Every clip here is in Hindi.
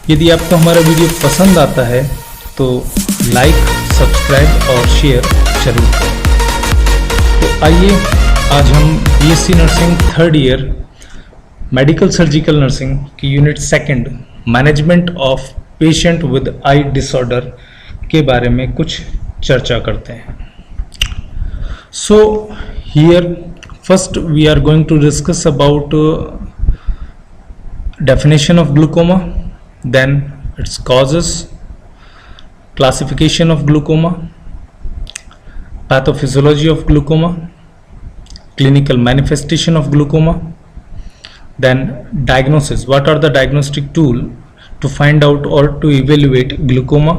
यदि आपको हमारा वीडियो पसंद आता है तो लाइक, सब्सक्राइब और शेयर जरूर करें। तो आइए आज हम BSc nursing third year medical surgical nursing की unit second management of patient with eye disorder के बारे में कुछ चर्चा करते हैं। So here first we are going to discuss about definition of glaucoma, then its causes, classification of glaucoma, pathophysiology of glaucoma, clinical manifestation of glaucoma, then diagnosis, what are the diagnostic tool to find out or to evaluate glaucoma,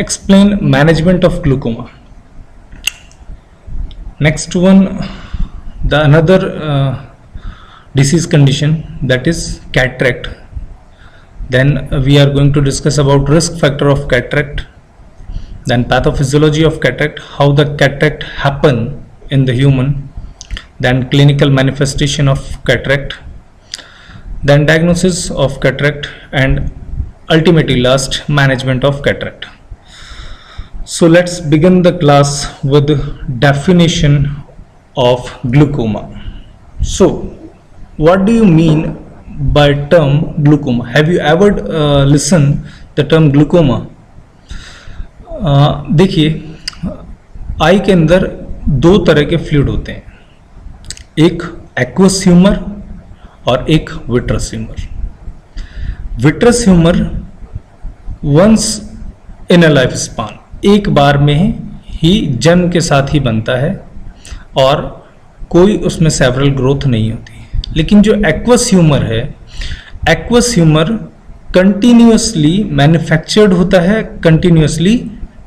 explain management of glaucoma. Next one, the another disease condition, that is cataract. Then we are going to discuss about risk factor of cataract, then pathophysiology of cataract, how the cataract happen in the human, then clinical manifestation of cataract, then diagnosis of cataract, and ultimately last management of cataract. So let's begin the class with definition of glaucoma. So what do you mean by term glaucoma? Have you ever listened the term glaucoma? देखिए, आई के अंदर दो तरह के फ्लूइड होते हैं, एक एक्वस ह्यूमर और एक vitreous humour. Vitreous humour once in a life span, एक बार में ही जन्म के साथ ही बनता है और कोई उसमें सेवरल ग्रोथ नहीं होती। लेकिन जो एक्वस ह्यूमर है, एक्वस ह्यूमर कंटिन्यूअसली मैन्युफैक्चर्ड होता है, कंटिन्यूअसली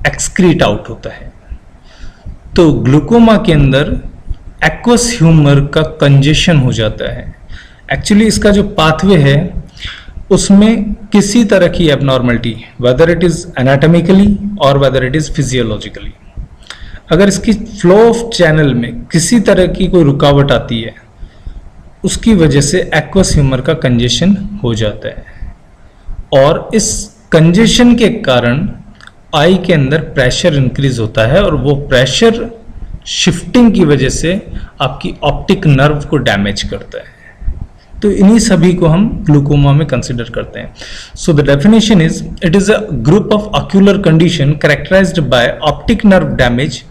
एक्सक्रीट आउट होता है। तो ग्लूकोमा के अंदर एक्वस ह्यूमर का कंजेशन हो जाता है। एक्चुअली इसका जो पाथवे है उसमें किसी तरह की abnormality, whether it is anatomically और वेदर इट इज फिजियोलॉजिकली, अगर इसकी फ्लो ऑफ चैनल में किसी तरह की कोई रुकावट आती है, उसकी वजह से एक्वस ह्यूमर का कंजेशन हो जाता है और इस कंजेशन के कारण आई के अंदर प्रेशर इंक्रीज होता है और वो प्रेशर शिफ्टिंग की वजह से आपकी ऑप्टिक नर्व को डैमेज करता है। तो इन्हीं सभी को हम ग्लूकोमा में कंसिडर करते हैं। So the definition is, it is a group of ocular condition characterised by optic nerve damage.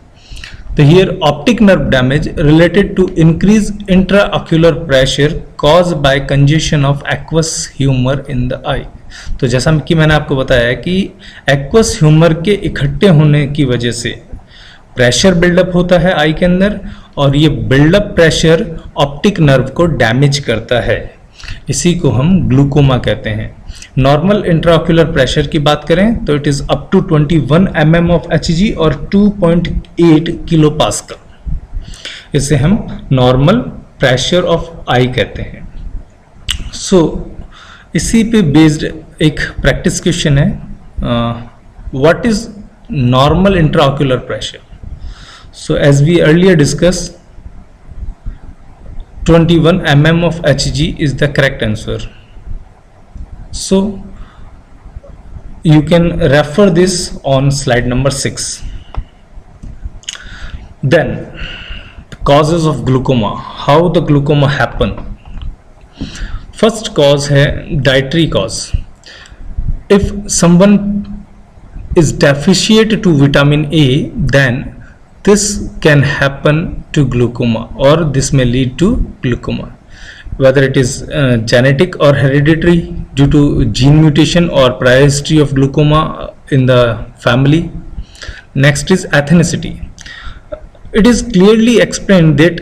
The here optic nerve damage related to increased intraocular pressure caused by congestion of aqueous humor in the eye. तो जैसा कि मैंने आपको बताया कि aqueous humor के इकट्ठे होने की वजह से प्रेशर बिल्डअप होता है आई के अंदर और ये बिल्डअप प्रेशर ऑप्टिक नर्व को डैमेज करता है। इसी को हम ग्लूकोमा कहते हैं। नॉर्मल इंट्राऑक्यूलर प्रेशर की बात करें तो it is up to 21 mm of Hg और 2.8 किलो पास्कल। इसे हम नॉर्मल प्रेशर ऑफ आई कहते हैं। सो इसी पे बेस्ड एक प्रैक्टिस क्वेश्चन है, what is normal intraocular pressure? So as we earlier discuss, 21 mm of Hg is the correct answer. So you can refer this on slide number 6. Then the causes of glaucoma, how the glaucoma happen. First cause है dietary cause. If someone is deficient to vitamin A, then this can happen to glaucoma or this may lead to glaucoma, whether it is genetic or hereditary due to gene mutation or prior history of glaucoma in the family. Next is ethnicity. It is clearly explained that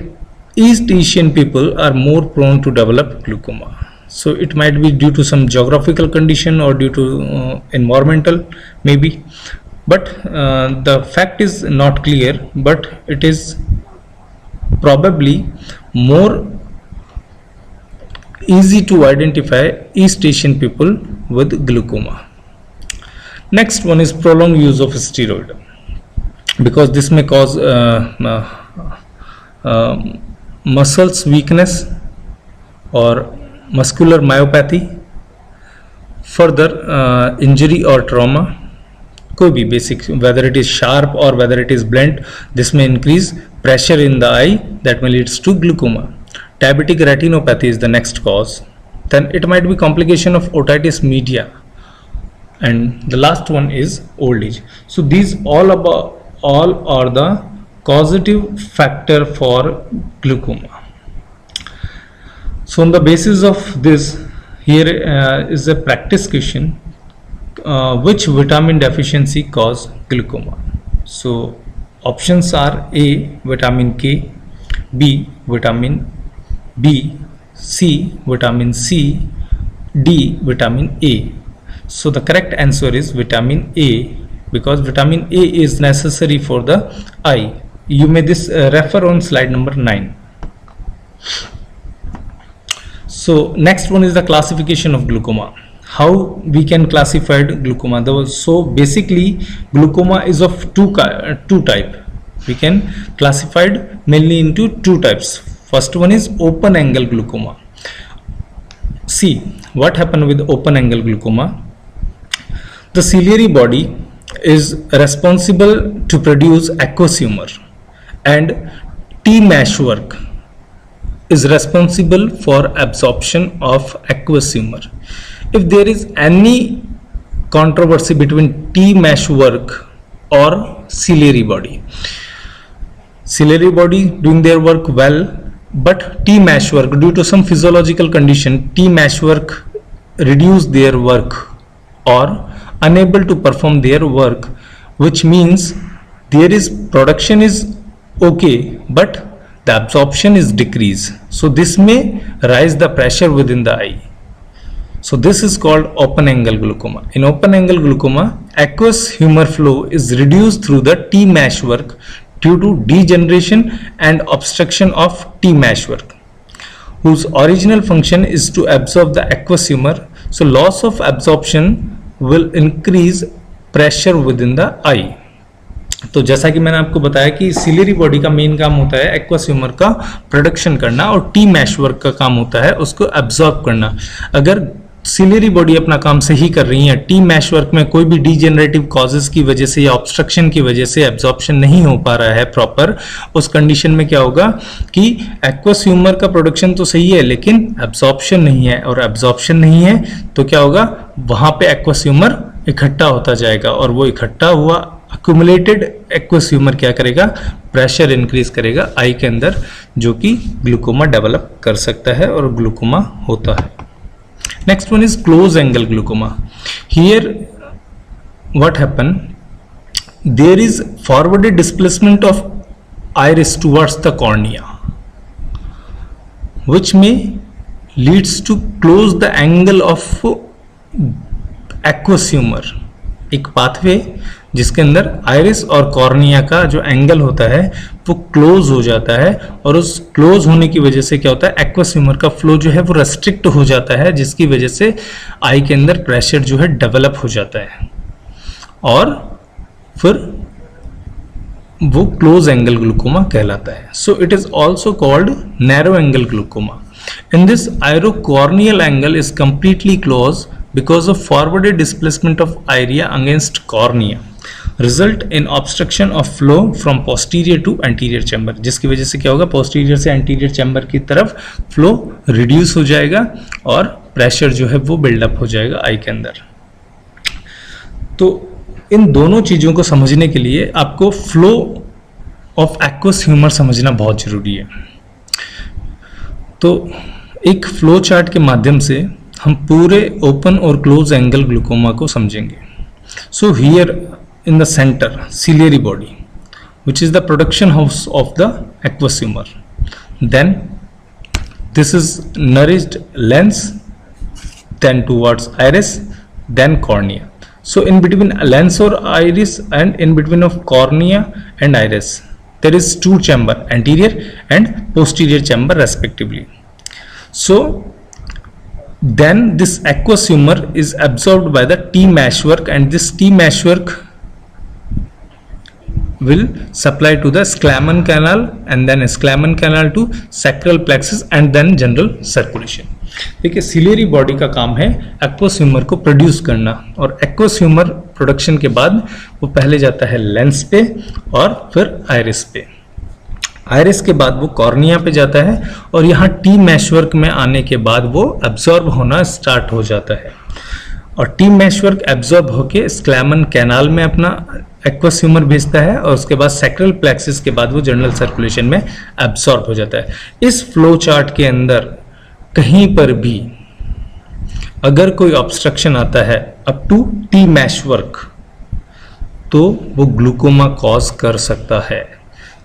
East Asian people are more prone to develop glaucoma. So it might be due to some geographical condition or due to environmental maybe. But the fact is not clear, but it is probably more easy to identify East Asian people with glaucoma. Next one is prolonged use of steroid, because this may cause muscles weakness or muscular myopathy. further injury or trauma, कोई भी basic, whether it is sharp or whether it is blunt, this may increase pressure in the eye, that may leads to glaucoma. Diabetic retinopathy is the next cause. Then it might be complication of otitis media, and the last one is old age. So these all are the causative factor for glaucoma. So on the basis of this, here is a practice question: which vitamin deficiency cause glaucoma? So options are: A, vitamin K; B, vitamin B; C, vitamin C; D, vitamin A. So the correct answer is vitamin A, because vitamin A is necessary for the eye. You may refer on slide number 9. So next one is the classification of glaucoma. How we can classify glaucoma? So basically glaucoma is of two type. We can classify it mainly into two types. First one is open angle glaucoma. See what happened with open angle glaucoma. The ciliary body is responsible to produce aqueous humor, and T meshwork is responsible for absorption of aqueous humor. If there is any controversy between T meshwork or ciliary body doing their work well, but T meshwork, due to some physiological condition, T meshwork reduce their work or unable to perform their work, which means there is production is okay, but the absorption is decreased. So this may rise the pressure within the eye. So this is called open angle glaucoma. In open angle glaucoma, aqueous humor flow is reduced through the T meshwork due to degeneration and obstruction of T meshwork, whose original function is to absorb the aqueous humor. So loss of absorption will increase pressure within the eye. तो जैसा कि मैंने आपको बताया कि सिलियरी बॉडी का मेन काम होता है एक्वस ह्यूमर का प्रोडक्शन करना, और टी मैशवर्क का काम होता है उसको एब्जॉर्ब करना. अगर सिलियरी बॉडी अपना काम सही कर रही है, टी मैशवर्क में कोई भी डीजेनरेटिव कॉजेस की वजह से या ऑब्स्ट्रक्शन की वजह से एब्जॉर्प्शन नहीं हो पा रहा है प्रॉपर, उस कंडीशन में क्या होगा कि एक्वस ह्यूमर का प्रोडक्शन तो सही है लेकिन एब्जॉर्प्शन नहीं है, और एब्जॉर्प्शन नहीं है तो क्या होगा, वहां पे एक्वस ह्यूमर इकट्ठा होता जाएगा, और वो इकट्ठा हुआ अक्यूमुलेटेड एक्वस ह्यूमर क्या करेगा, प्रेशर इंक्रीज करेगा आई के अंदर, जो कि ग्लूकोमा डेवलप कर सकता है और ग्लूकोमा होता है. Next one is close angle glaucoma. Here what happen, there is forwarded displacement of iris towards the cornea, which may leads to close the angle of aqueous humor. एक पाथवे जिसके अंदर आयरिस और कॉर्निया का जो एंगल होता है वो क्लोज हो जाता है, और उस क्लोज होने की वजह से क्या होता है, एक्वस ह्यूमर का फ्लो जो है वो रेस्ट्रिक्ट हो जाता है, जिसकी वजह से आई के अंदर प्रेशर जो है डेवलप हो जाता है, और फिर वो क्लोज एंगल ग्लूकोमा कहलाता है. So it is also called narrow angle glaucoma. In this iridocorneal angle is completely close because of forwarded displacement of iria against cornea, result in obstruction of flow from posterior to anterior chamber, जिसकी वजह से क्या होगा, posterior से anterior chamber की तरफ flow reduce हो जाएगा और pressure जो है वो build up हो जाएगा आई के अंदर. तो इन दोनों चीज़ों को समझने के लिए आपको flow of aqueous humor समझना बहुत जरूरी है. तो एक फ्लो चार्ट के माध्यम से हम पूरे ओपन और क्लोज एंगल ग्लूकोमा को समझेंगे. So here in the centre ciliary body which is the production house of the aqueous humour, then this is nourished lens, then towards iris, then cornea. So in between lens और iris and in between of cornea and iris there is two chamber, anterior and posterior chamber respectively. So then this aqueous humor is absorbed by the T meshwork, and this T meshwork will supply to the Schlamann canal, and then Schlamann canal to sacral plexus, and then general circulation. देखिए सिलियरी बॉडी का काम है एक्वस ह्यूमर को प्रोड्यूस करना, और एक्वस ह्यूमर प्रोडक्शन के बाद वो पहले जाता है लेंस पे और फिर आइरिस पे। आइरिस के बाद वो कॉर्निया पे जाता है और यहाँ टी मैशवर्क में आने के बाद वो एब्जॉर्ब होना स्टार्ट हो जाता है, और टी मैशवर्क एब्जॉर्ब होके स्क्लैमन कैनाल में अपना एक्वस ह्यूमर भेजता है, और उसके बाद सैक्रल प्लेक्सिस के बाद वो जनरल सर्कुलेशन में एब्जॉर्ब हो जाता है। इस फ्लो चार्ट के अंदर कहीं पर भी अगर कोई ऑब्स्ट्रक्शन आता है अप टू टी मैशवर्क तो वो ग्लूकोमा कॉज कर सकता है।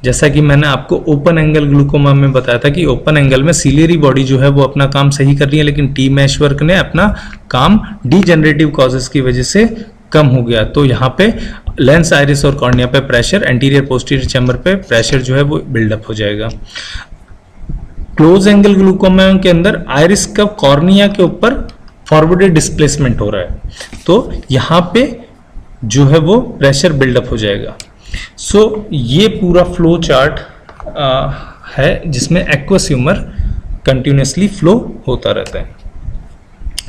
जैसा कि मैंने आपको ओपन एंगल ग्लूकोमा में बताया था कि ओपन एंगल में सिलियरी बॉडी जो है वो अपना काम सही कर रही है, लेकिन टी मैशवर्क ने अपना काम डीजेनरेटिव कॉजेस की वजह से कम हो गया। तो यहाँ पे लेंस, आइरिस और कॉर्निया पे प्रेशर, एंटीरियर पोस्टीरियर चैम्बर पे प्रेशर जो है वो बिल्डअप हो जाएगा। क्लोज एंगल ग्लूकोमा के अंदर आइरिस का कॉर्निया के ऊपर फॉरवर्डेड डिस्प्लेसमेंट हो रहा है, तो यहाँ पे जो है वो प्रेशर बिल्डअप हो जाएगा। सो ये पूरा फ्लो चार्ट है जिसमें एक्वस ह्यूमर कंटिन्यूसली फ्लो होता रहता है।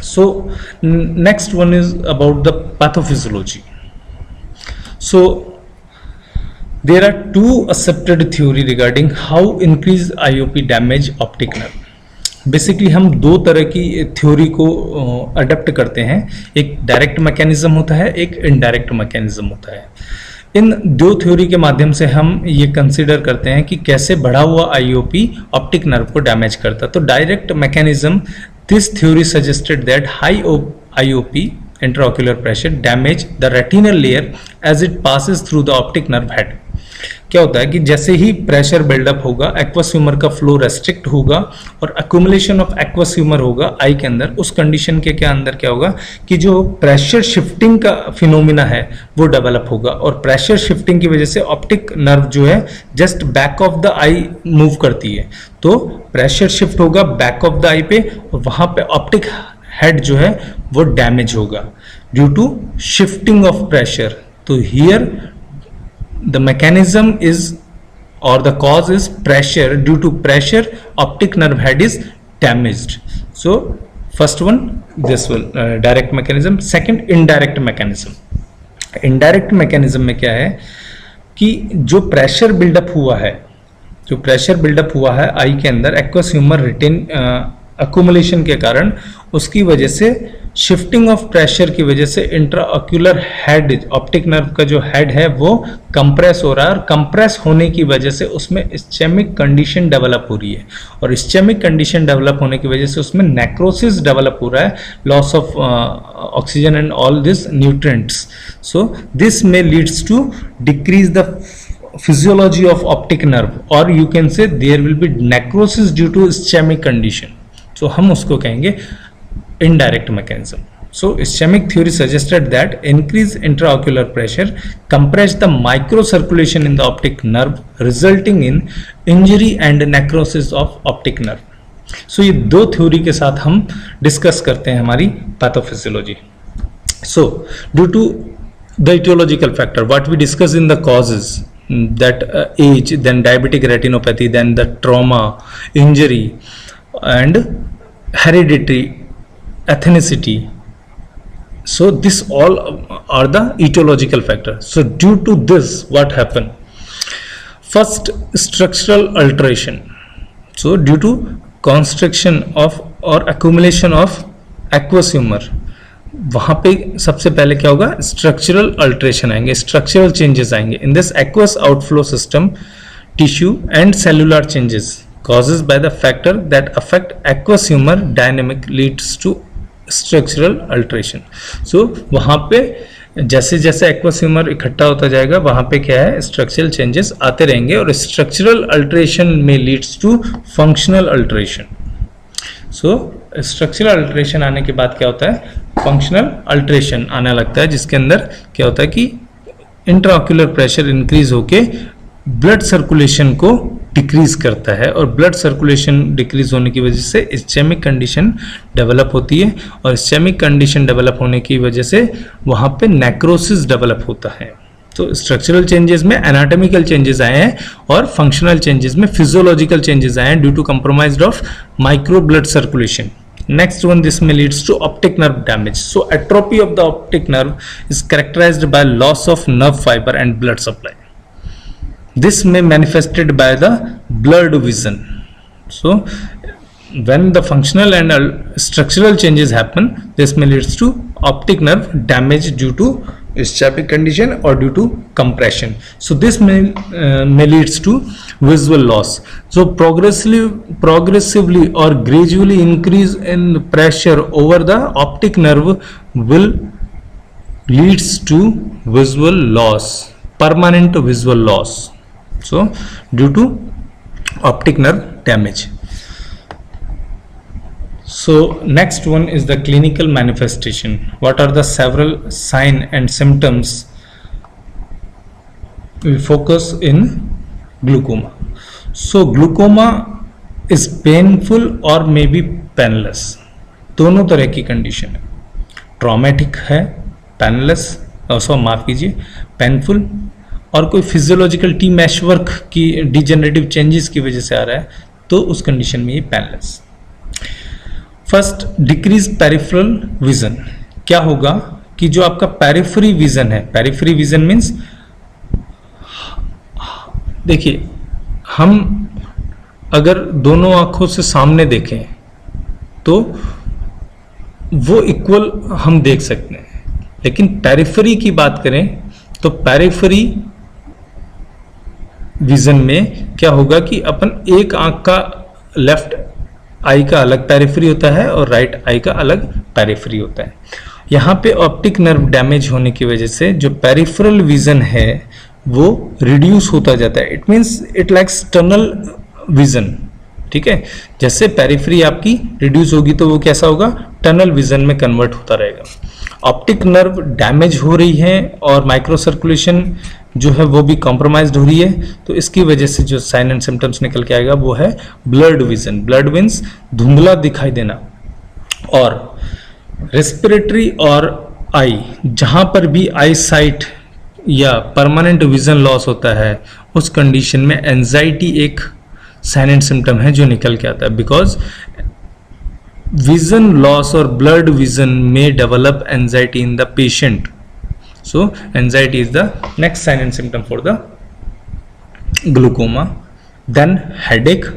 सो next one is about the pathophysiology. So there are two accepted theory regarding how increased IOP damage optic nerve। Basically हम दो तरह की थ्योरी को अडेप्ट करते हैं, एक डायरेक्ट मैकेनिज्म होता है, एक इनडायरेक्ट मैकेनिज्म होता है। इन दो थ्योरी के माध्यम से हम ये कंसीडर करते हैं कि कैसे बढ़ा हुआ IOP ऑप्टिक नर्व को डैमेज करता है। तो direct mechanism, this theory suggested that high IOP intraocular pressure damage the retinal layer as it passes through the optic nerve head। क्या होता है कि जैसे ही प्रेशर बिल्डअप होगा एक्वस ह्यूमर का फ्लो रेस्ट्रिक्ट होगा और अक्यूमुलेशन ऑफ एक्वस ह्यूमर होगा आई के अंदर, उस कंडीशन के अंदर क्या होगा कि जो प्रेशर शिफ्टिंग का फिनोमिना है वो डेवलप होगा, और प्रेशर शिफ्टिंग की वजह से ऑप्टिक नर्व जो है just back of the I move करती है, तो प्रेशर शिफ्ट होगा बैक ऑफ द आई पे और वहां पे ऑप्टिक हेड जो है वो डैमेज होगा due to shifting of pressure. तो हियर द मैकेनिज्म इज और the cause is pressure, due to pressure optic nerve head is damaged. So first one this will direct mechanism. Second indirect mechanism. Indirect mechanism में क्या है कि जो प्रेशर बिल्डअप हुआ है, जो प्रेशर बिल्डअप हुआ है आई के अंदर एक्वस ह्यूमर रिटेन अक्यूमुलेशन के कारण, उसकी वजह से शिफ्टिंग ऑफ प्रेशर की वजह से इंट्राऑक्यूलर हेड, ऑप्टिक नर्व का जो हेड है वो कंप्रेस हो रहा है, और कंप्रेस होने की वजह से उसमें इस्चेमिक कंडीशन डेवलप हो रही है, और इस्चेमिक कंडीशन डेवलप होने की वजह से उसमें नेक्रोसिस डेवलप हो रहा है, loss of oxygen and all this nutrients. So this में leads to decrease the physiology of optic nerve, or you can say there will be necrosis due to ischemic condition। so हम उसको कहेंगे indirect mechanism। so ischemic theory suggested that increased intraocular pressure compress the microcirculation in the optic nerve, resulting in injury and necrosis of optic nerve। so ये दो थ्योरी के साथ हम डिस्कस करते हैं हमारी pathophysiology. so due to the etiological factor, what we discuss in the causes, that age, then diabetic retinopathy, then the trauma, injury and hereditary ethnicity, so this all are the etiological factors। so due to this what happened, first structural alteration। so due to constriction of or accumulation of aqueous humor, वहां पे सबसे पहले क्या होगा, स्ट्रक्चरल अल्टरेशन आएंगे, स्ट्रक्चरल चेंजेस आएंगे in this aqueous outflow system, tissue and cellular changes causes by the factor that affect aqueous humour dynamic leads to structural alteration. So वहां पे जैसे जैसे एक्वस ह्यूमर इकट्ठा होता जाएगा वहां पे क्या है, स्ट्रक्चरल चेंजेस आते रहेंगे, और स्ट्रक्चरल अल्टरेशन में leads to functional alteration. So structural alteration आने के बाद क्या होता है, फंक्शनल अल्टरेशन आने लगता है, जिसके अंदर क्या होता है कि इंट्राऑक्यूलर प्रेशर इंक्रीज होके ब्लड सर्कुलेशन को डिक्रीज करता है, और ब्लड सर्कुलेशन डिक्रीज होने की वजह से इस्चेमिक कंडीशन डेवलप होती है, और इस्चेमिक कंडीशन डेवलप होने की वजह से वहां पे नेक्रोसिस डेवलप होता है। तो स्ट्रक्चरल चेंजेस में एनाटॉमिकल चेंजेस आए हैं, और फंक्शनल चेंजेस में फिजियोलॉजिकल चेंजेस आए हैं due to compromised of micro blood circulation. Next one, this may leads to optic nerve damage. So atrophy of the optic nerve is characterized by loss of nerve fiber and blood supply. This may manifested by the blurred vision. So when the functional and structural changes happen, this may leads to optic nerve damage due to ischemic condition or due to compression. So this may leads to visual loss. So progressively or gradually increase in pressure over the optic nerve will leads to visual loss, permanent visual loss. So due to optic nerve damage. So next one is the clinical manifestation. What are the several signs and symptoms? We focus in glaucoma. So glaucoma is painful or maybe painless. दोनों तरह की कंडीशन है. ट्रॉमेटिक है, पेनलेस, माफ कीजिए, पेनफुल, और कोई फिजियोलॉजिकल टी मैशवर्क की डिजेनरेटिव चेंजेस की वजह से आ रहा है, तो उस कंडीशन में ये painless. First, decrease peripheral vision. क्या होगा कि जो आपका पेरिफेरी विजन है, पेरिफेरी विजन मीन्स, देखिए हम अगर दोनों आंखों से सामने देखें तो वो इक्वल हम देख सकते हैं, लेकिन पेरिफेरी की बात करें तो पेरिफेरी विजन में क्या होगा कि अपन एक आंख का लेफ्ट आई का अलग पेरिफेरी होता है और राइट आई का अलग पेरिफेरी होता है. यहाँ पे ऑप्टिक नर्व डैमेज होने की वजह से जो पेरिफेरल विजन है वो रिड्यूस होता जाता है. It means it likes tunnel vision. ठीक है, जैसे पेरिफेरी आपकी रिड्यूस होगी तो वो कैसा होगा, टनल विजन में कन्वर्ट होता रहेगा. ऑप्टिक नर्व डैमेज हो रही है और माइक्रो सर्कुलेशन जो है वो भी कॉम्प्रोमाइज्ड हो रही है, तो इसकी वजह से जो साइन एंड सिम्टम्स निकल के आएगा वो है ब्लर्ड विजन. ब्लर्ड मींस धुंधला दिखाई देना. और रेस्पिरेटरी और आई, जहां पर भी आई साइट या परमानेंट विजन लॉस होता है उस कंडीशन में एंजाइटी एक साइन एंड सिम्टम है जो निकल के आता है. Because vision loss or blurred vision may develop anxiety in the patient. So anxiety is the next sign and symptom for the glaucoma. Then headache,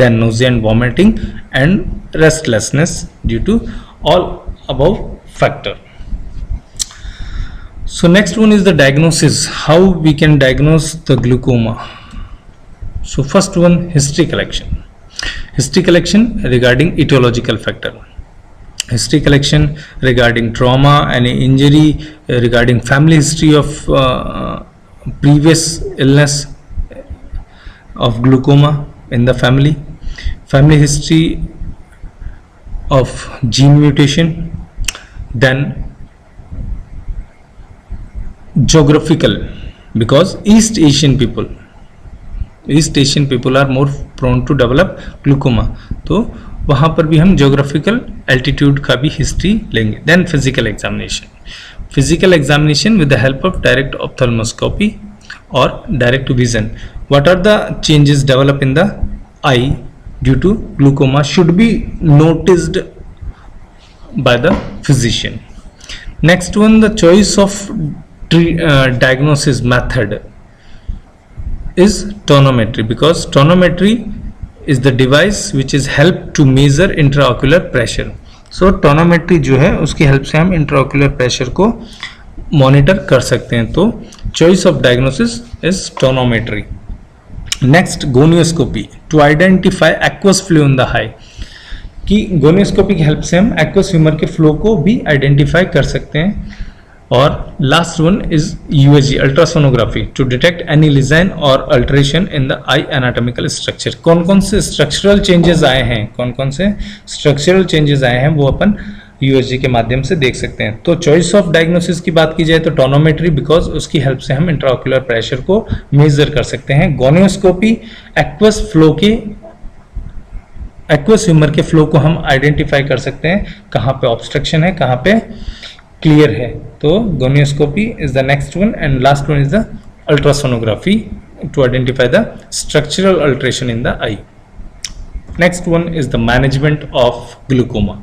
then nausea and vomiting, and restlessness due to all above factor. So next one is the diagnosis. How we can diagnose the glaucoma? So first one, history collection. History collection regarding etiological factor, history collection regarding trauma, any injury, regarding family history of previous illness of glaucoma in the family, family history of gene mutation, then geographical, because East Asian people are more prone to develop glaucoma, तो वहाँ पर भी हम geographical altitude का भी history लेंगे. Then physical examination with the help of direct ophthalmoscopy or direct vision. What are the changes developed in the eye due to glaucoma should be noticed by the physician. Next one, the choice of diagnosis method is tonometry, because tonometry is the device which is help to measure intraocular pressure. So tonometry जो है उसकी हेल्प से हम intraocular pressure को मॉनिटर कर सकते हैं. तो choice of diagnosis is tonometry. Next, gonioscopy to identify aqueous flow in the eye. कि gonioscopy की हेल्प से हम aqueous humor के फ्लो को भी आइडेंटिफाई कर सकते हैं. और last one is USG, ultrasonography, to detect any lesion और alteration in the eye anatomical structure. कौन कौन से स्ट्रक्चरल चेंजेस आए हैं, वो अपन USG के माध्यम से देख सकते हैं. तो चॉइस ऑफ डायग्नोसिस की बात की जाए तो टोनोमेट्री, बिकॉज उसकी हेल्प से हम इंट्राओक्यूलर प्रेशर को मेजर कर सकते हैं. गोनियोस्कोपी, एक्वस ह्यूमर के फ्लो को हम आइडेंटिफाई कर सकते हैं, कहाँ पे ऑब्स्ट्रक्शन है, कहाँ पे क्लियर है. तो gonioscopy is the next one, and last one is the ultrasonography to identify the structural alteration in the eye. Next one is the management of glaucoma.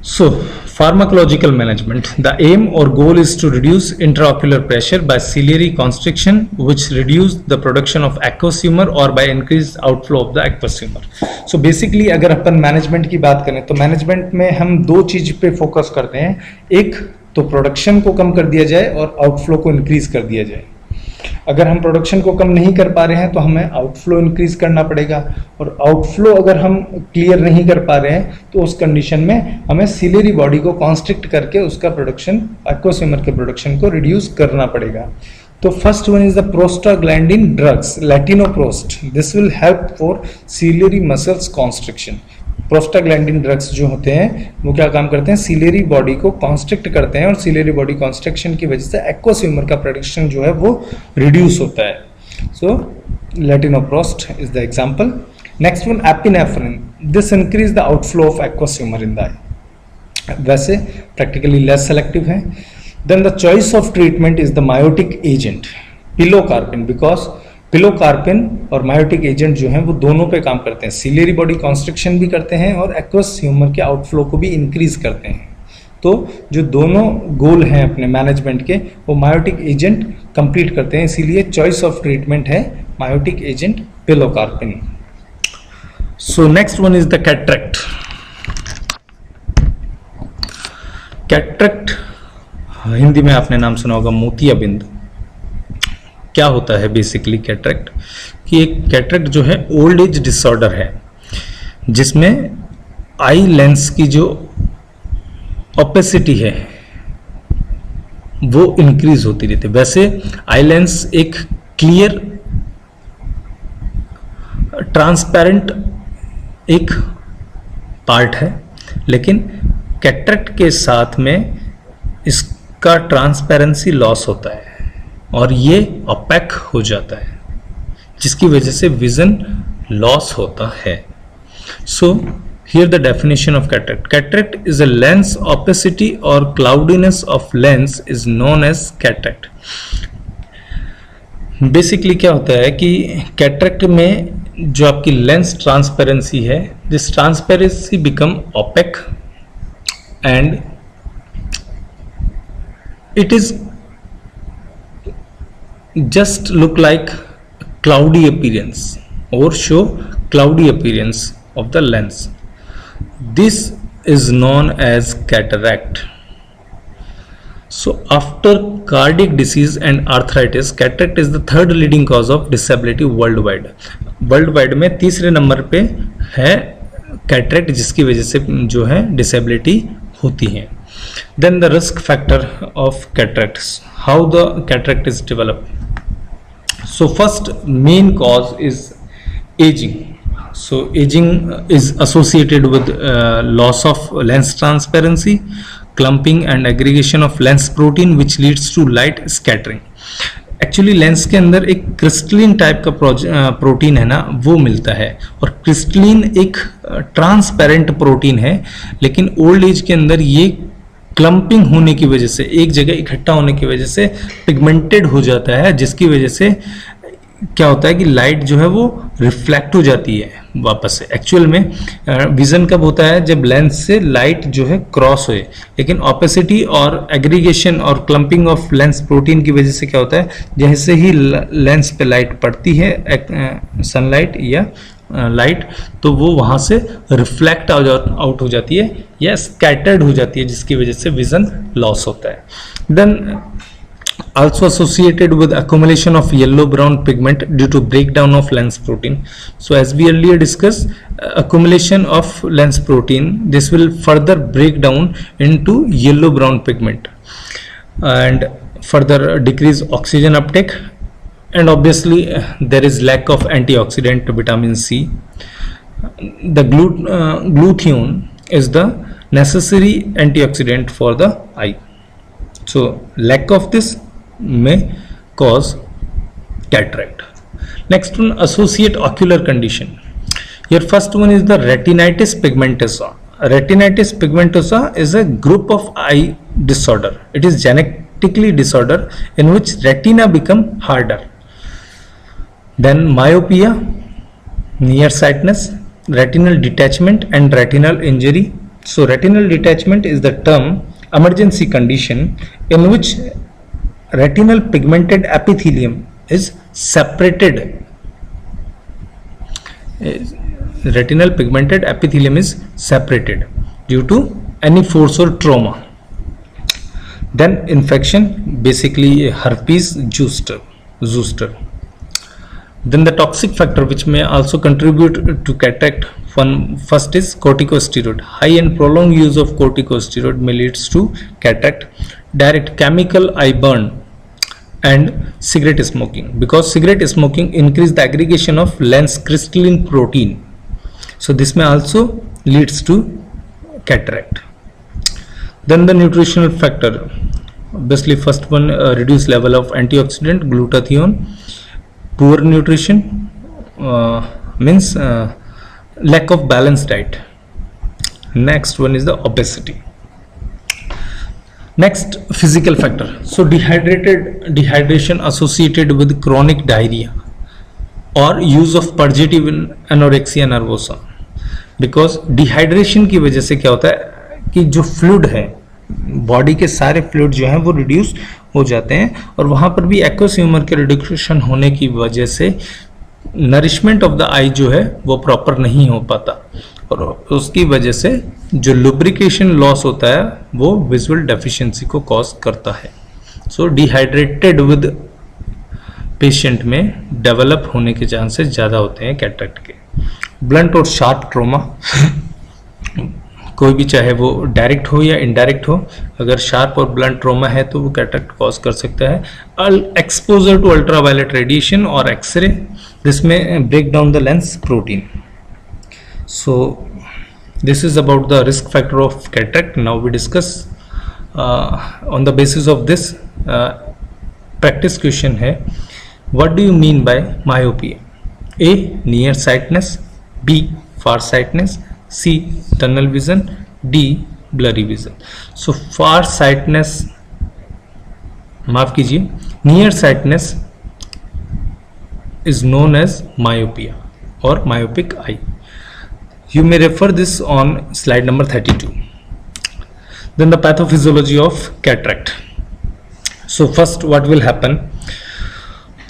So, pharmacological management. The aim or goal is to reduce intraocular pressure by ciliary constriction, which reduce the production of aqueous humor or by increased outflow of the aqueous humor. So basically अगर अपन मैनेजमेंट की बात करें तो मैनेजमेंट में हम दो चीज पे फोकस करते हैं. एक तो प्रोडक्शन को कम कर दिया जाए और आउटफ्लो को इंक्रीज कर दिया जाए. अगर हम प्रोडक्शन को कम नहीं कर पा रहे हैं तो हमें आउटफ्लो इंक्रीज करना पड़ेगा, और आउटफ्लो अगर हम क्लियर नहीं कर पा रहे हैं तो उस कंडीशन में हमें सिलियरी बॉडी को कॉन्स्ट्रिक्ट करके उसका प्रोडक्शन, एक्वस ह्यूमर के प्रोडक्शन को रिड्यूस करना पड़ेगा. तो first one is the prostaglandin drugs, latanoprost. This will help for ciliary muscles constriction. Prostaglandin drugs जो होते हैं वो क्या काम करते हैं, सिलियरी बॉडी को कॉन्स्ट्रिक्ट करते हैं, और सिलियरी बॉडी कॉन्स्ट्रिक्शन की वजह से एक्वस ह्यूमर का प्रोडक्शन जो है वो रिड्यूस होता है. So latanoprost is the example. Next one epinephrine. This increase the outflow of aqueous humour in the eye. वैसे प्रैक्टिकली लेस सेलेक्टिव है. Then the choice of treatment is the miotic agent pilocarpine, because pilocarpine और मायोटिक एजेंट जो हैं वो दोनों पे काम करते हैं. सिलियरी बॉडी कॉन्स्ट्रिक्शन भी करते हैं और एक्वस ह्यूमर के आउटफ्लो को भी इंक्रीज करते हैं. तो जो दोनों गोल हैं अपने मैनेजमेंट के वो मायोटिक एजेंट कंप्लीट करते हैं, इसीलिए चॉइस ऑफ ट्रीटमेंट है miotic agent pilocarpine. So next one is the cataract. Cataract Hindi में आपने नाम सुना होगा मोतियाबिंद. क्या होता है बेसिकली कैटरेक्ट, कि एक कैटरेक्ट जो है ओल्ड एज डिसऑर्डर है जिसमें आई लेंस की जो ओपेसिटी है वो इंक्रीज होती रहती है. वैसे आई लेंस एक क्लियर ट्रांसपेरेंट एक पार्ट है, लेकिन कैटरेक्ट के साथ में इसका ट्रांसपेरेंसी लॉस होता है और ये ओपेक हो जाता है, जिसकी वजह से विजन लॉस होता है. So here the definition of cataract. Cataract is a lens opacity और cloudiness of lens is known as cataract. Basically क्या होता है कि कैटरेक्ट में जो आपकी लेंस ट्रांसपेरेंसी है, this transparency become opaque and it is just look like cloudy appearance or show cloudy appearance of the lens. This is known as cataract. So after cardiac disease and arthritis, cataract is the third leading cause of disability worldwide. Worldwide में तीसरे नंबर पे है cataract, जिसकी वजह से जो है disability होती है. Then the risk factor of cataracts. How the cataract is developed? So first main cause is aging. So aging is associated with loss of lens transparency, clumping and aggregation of lens protein which leads to light scattering. Actually lens के अंदर एक क्रिस्टलिन टाइप का प्रोटीन है ना, वो मिलता है, और क्रिस्टलिन एक ट्रांसपेरेंट प्रोटीन है, लेकिन ओल्ड एज के अंदर ये क्लम्पिंग होने की वजह से, एक जगह इकट्ठा होने की वजह से पिगमेंटेड हो जाता है, जिसकी वजह से क्या होता है कि लाइट जो है वो रिफ्लेक्ट हो जाती है वापस से. एक्चुअल में विजन कब होता है, जब लेंस से लाइट जो है क्रॉस होए, लेकिन ऑपेसिटी और एग्रीगेशन और क्लम्पिंग ऑफ लेंस प्रोटीन की वजह से क्या होता है, जैसे ही लेंस पे लाइट पड़ती है, सनलाइट या लाइट, तो वो वहाँ से रिफ्लेक्ट आउट हो जाती है या स्कैटर्ड हो जाती है, जिसकी वजह से विजन लॉस होता है. Then also associated with accumulation of yellow brown pigment due to breakdown of lens protein. So as we earlier discussed, accumulation of lens protein, this will further break down into yellow brown pigment and further decrease oxygen uptake, and obviously there is lack of antioxidant vitamin C. The glutathione is the necessary antioxidant for the eye. So lack of this may cause cataract. Next one, associate ocular condition. Your first one is the retinitis pigmentosa. Retinitis pigmentosa is a group of eye disorder. It is genetically disorder in which retina become harder. Then myopia. nearsightedness, retinal detachment and retinal injury. So retinal detachment is the term emergency condition in which retinal pigmented epithelium is separated. Retinal pigmented epithelium is separated due to any force or trauma. Then infection, basically herpes zoster. Then the toxic factor which may also contribute to cataract, first is corticosteroid. High and prolonged use of corticosteroid may leads to cataract. Direct chemical eye burn and cigarette smoking, because cigarette smoking increase the aggregation of lens crystalline protein, so this may also leads to cataract. Then the nutritional factor, obviously first one, reduced level of antioxidant glutathione. Poor nutrition means lack of balanced diet. Next one is the obesity. Next, physical factor. So dehydration associated with chronic diarrhea or use of purgative in anorexia nervosa, because dehydration की वजह से क्या होता है कि जो फ्लूइड है, बॉडी के सारे फ्लूइड जो हैं वो रिड्यूस हो जाते हैं, और वहाँ पर भी एक्वस ह्यूमर के रिडक्शन होने की वजह से नरिशमेंट ऑफ द आई जो है वो प्रॉपर नहीं हो पाता, और उसकी वजह से जो लुब्रिकेशन लॉस होता है वो विजुअल डेफिशिएंसी को कॉज करता है. सो डिहाइड्रेटेड विद पेशेंट में डेवलप होने के चांसेस ज़्यादा होते हैं कैटरेक्ट के. ब्लंट और शार्प ट्रोमा, कोई भी चाहे वो डायरेक्ट हो या इनडायरेक्ट हो, अगर शार्प और ब्लंट ट्रोमा है तो वो कैटरेक्ट कॉज कर सकता है. एक्सपोजर टू अल्ट्रावायलेट रेडिएशन और एक्सरे, जिसमें break down the lens protein. So this is about the risk factor of cataract. Now we discuss on the basis of this practice question है, what do you mean by myopia? A. nearsightedness, B. farsightedness, C. tunnel vision, D. blurry vision. So farsightedness, माफ कीजिए, nearsightedness is known as myopia or myopic eye. You may refer this on slide number 32. Then the pathophysiology of cataract. So first what will happen?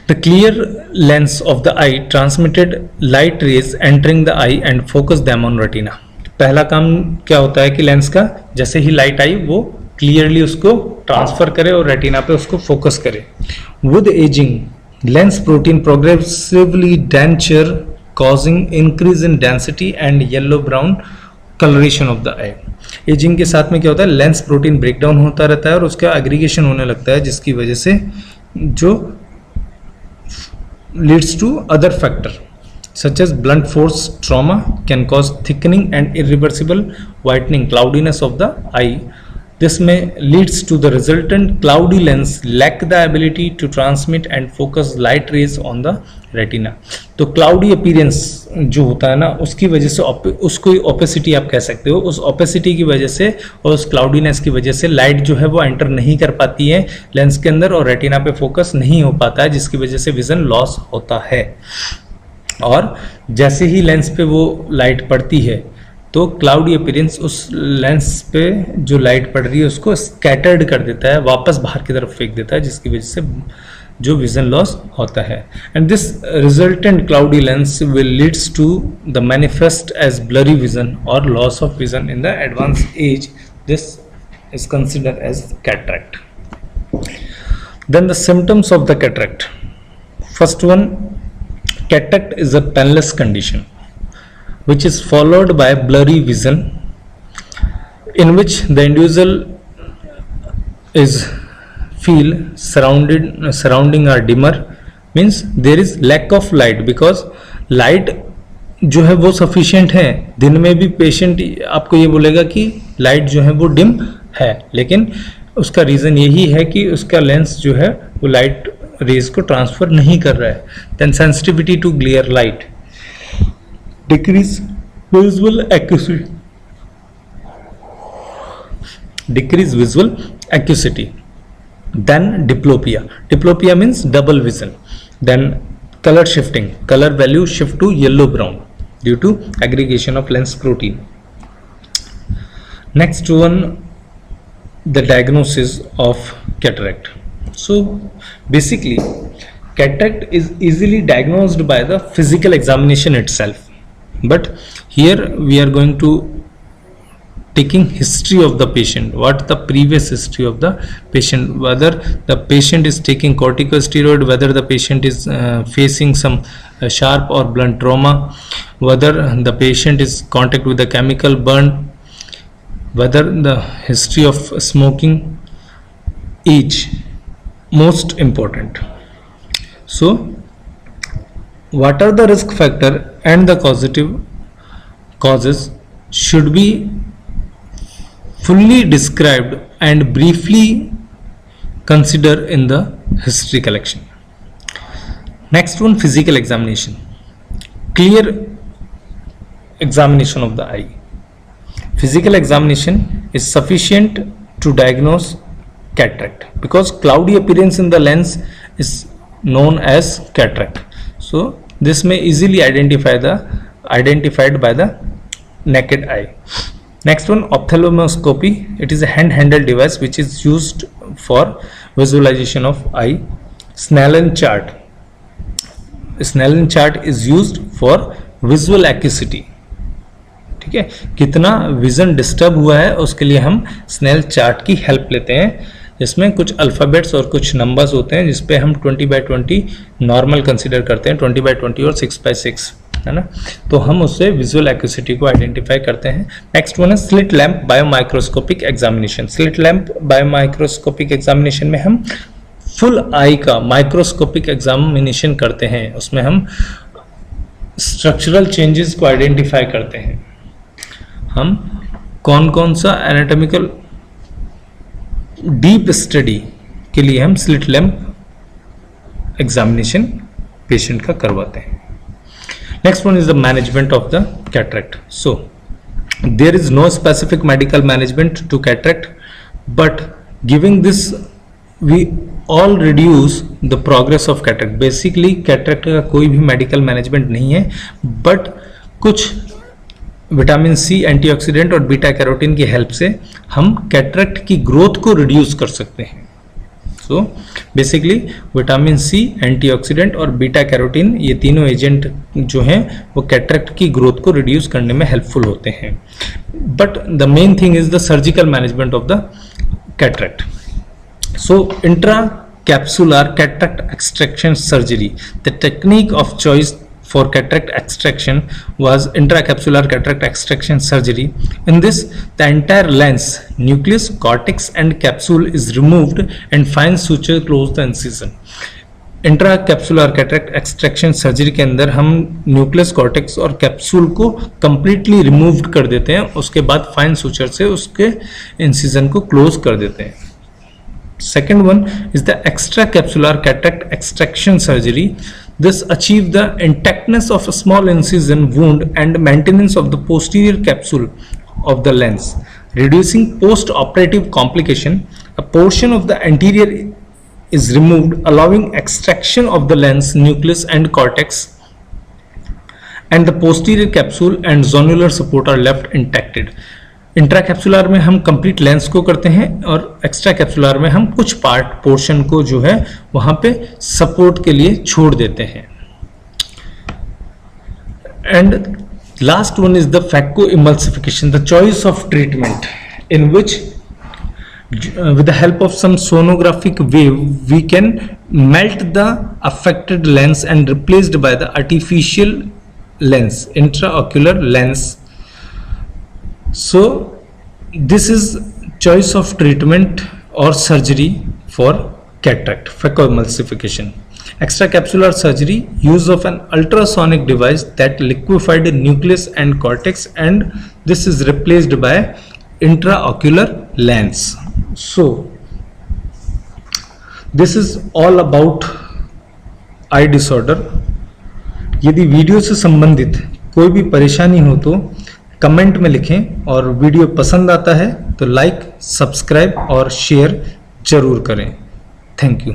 The clear lens of the eye transmitted light rays entering the eye and focus them on retina. पहला काम क्या होता है कि लेंस का जैसे ही लाइट आई वो क्लियरली उसको ट्रांसफर करे और रेटिना पे उसको फोकस करे. With aging, lens protein progressively denture, causing increase in density and yellow brown coloration of the eye. Ageing के साथ में क्या होता है, लेंस प्रोटीन ब्रेक डाउन होता रहता है और उसका एग्रीगेशन होने लगता है, जिसकी वजह से जो leads to other factor such as blunt force trauma can cause thickening and irreversible whitening, cloudiness of the eye. This may leads to the resultant cloudy lens lack the ability to transmit and focus light rays on the retina. तो cloudy appearance जो होता है ना, उसकी वजह से उसको opacity आप कह सकते हो. उस opacity की वजह से और उस cloudiness की वजह से लाइट जो है वो एंटर नहीं कर पाती है लेंस के अंदर और रेटिना पे फोकस नहीं हो पाता है, जिसकी वजह से विजन लॉस होता है. और जैसे ही लेंस पे वो लाइट पड़ती है तो क्लाउडी अपीयरेंस उस लेंस पे जो लाइट पड़ रही है उसको स्कैटर्ड कर देता है, वापस बाहर की तरफ फेंक देता है, जिसकी वजह से जो विजन लॉस होता है. And this resultant cloudy lens will leads to the manifest as blurry vision और loss of vision in the advance age. This is considered as cataract. Then the symptoms of the cataract. First one, cataract is a painless condition which is followed by blurry vision in which the individual is feel surrounding are dimmer, means there is lack of light because light जो है वो sufficient है. दिन में भी पेशेंट आपको ये बोलेगा कि लाइट जो है वो डिम है, लेकिन उसका रीज़न यही है कि उसका लेंस जो है वो लाइट रेज को ट्रांसफर नहीं कर रहा है. Then sensitivity to glare light, decrease visual acuity. Then diplopia means double vision. Then color shifting, color value shift to yellow brown due to aggregation of lens protein. Next one, the diagnosis of cataract. So basically cataract is easily diagnosed by the physical examination itself, but here we are going to taking history of the patient, what the previous history of the patient, whether the patient is taking corticosteroid, whether the patient is facing some sharp or blunt trauma, whether the patient is contact with the chemical burn, whether the history of smoking, each most important. So what are the risk factor and the causative causes should be fully described and briefly consider in the history collection. Next one, physical examination. Clear examination of the eye. Physical examination is sufficient to diagnose cataract because cloudy appearance in the lens is known as cataract. So this may easily identified by the naked eye. Next one, ophthalmoscopy. It is a hand-handled device which is used for visualization of eye. Snellen chart. Snellen chart is used for visual acuity. ठीक है, कितना विजन डिस्टर्ब हुआ है उसके लिए हम स्नेल चार्ट की हेल्प लेते हैं, जिसमें कुछ अल्फ़ाबेट्स और कुछ नंबर्स होते हैं, जिसपे हम 20/20 नॉर्मल कंसीडर करते हैं, 20/20 और 6/6, है ना। तो हम उससे विजुअल एक्यूसिटी को आइडेंटिफाई करते हैं। नेक्स्ट वन है slit lamp biomicroscopic examination. Slit lamp biomicroscopic examination में हम फुल आई का माइक्रोस्कोपिक एग्जामिनेशन करते हैं, उसमें हम स्ट्रक्चरल चेंजेस को आइडेंटिफाई करते हैं। हम कौन कौन सा एनाटॉमिकल डीप स्टडी के लिए हम स्लिट लैंप एग्जामिनेशन पेशेंट का करवाते हैं। Next one is the management of the cataract. So there is no specific medical management to cataract, but giving this we all reduce the progress of cataract. Basically cataract का कोई भी medical management नहीं है, but कुछ विटामिन सी, एंटीऑक्सीडेंट और बीटा कैरोटीन की हेल्प से हम कैटरेक्ट की ग्रोथ को रिड्यूस कर सकते हैं। So basically vitamin C, antioxidant और बीटा कैरोटीन, ये तीनों एजेंट जो हैं वो कैटरेक्ट की ग्रोथ को रिड्यूस करने में हेल्पफुल होते हैं। But the main thing is the surgical management of the cataract. So intra capsular cataract extraction surgery, the technique of choice for cataract extraction was intracapsular cataract extraction surgery. In this, the entire lens, nucleus, cortex and capsule is removed and fine suture close the incision. Intracapsular cataract extraction surgery के अंदर हम न्यूक्लियस, कॉर्टेक्स और कैप्सूल को कंप्लीटली रिमूव कर देते हैं, उसके बाद फाइन सूचर से उसके इंसिजन को क्लोज कर देते हैं। Second one is the extracapsular cataract extraction surgery. This achieve the intactness of a small incision wound and maintenance of the posterior capsule of the lens, reducing post-operative complication. A portion of the anterior is removed, allowing extraction of the lens, nucleus and cortex, and the posterior capsule and zonular support are left intact. Intracapsular में हम कंप्लीट लेंस को करते हैं और एक्स्ट्रा कैप्सुलर में हम कुछ पार्ट पोर्शन को जो है वहां पे सपोर्ट के लिए छोड़ देते हैं। And last one is the phaco emulsification, the choice of treatment in which with the help of some sonographic wave we can melt the affected lens and replaced by the artificial lens, intraocular lens. So this is choice of treatment or surgery for cataract, phacoemulsification. Extracapsular surgery, use of an ultrasonic device that liquefied the nucleus and cortex, and this is replaced by intraocular lens. So this is all about eye disorder. यदि वीडियो से संबंधित कोई भी परेशानी हो तो कमेंट में लिखें, और वीडियो पसंद आता है तो लाइक, सब्सक्राइब और शेयर जरूर करें। Thank you.